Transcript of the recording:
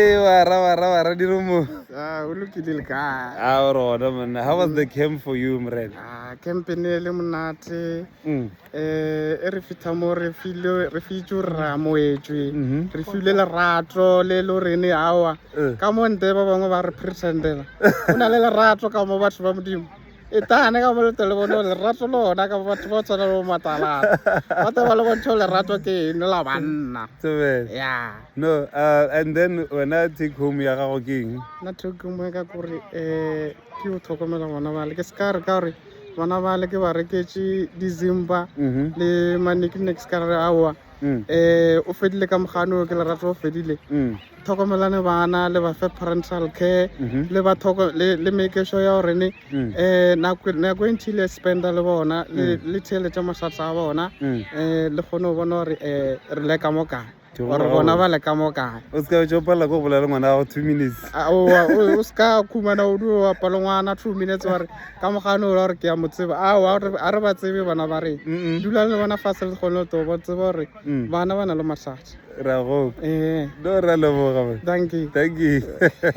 Wara dirumo. Ulukile ka. Man. How was the camp for you, Mred? Camp ne le monate. Re fitha mo re fitura moetswe. Re file lerato le lo rene awa. Ka mo nte ba bangwe ba re pretendela. Ona le lerato ka mo batho ba modimo. Etane ka mo le telefono lerato lona ka batho ba tsana lo matala. Batho ba le bontsho lerato ke ne la banna. Yeah. No, and then when I take home ya gago ke eng? Na take home ka gore ke o tlhokomela bona ba le ke skare ka gore bona ba le ke ba reketse dizimba le maniknex ka re awa o fedile ka mogano ke lerato o fedile tlhokomelane bana le ba fe parental care le ba le make sure ya gore ne nako e ntile spenda le bona le tšhelete masatsa a bona le kgone go bona gore re leka mo kae or bona ba leka mo kae o ska tšopela go bolela ngwana wa 2 minutes o ska khumana o du wa palongwana 2 minutes gore ka mogano o re ke ya motseba a re ba tsebe bana ba re dula le bona fa se le kgone to ba tseba gore bana ba na le masatsa ra go do ra leboga. Thank you.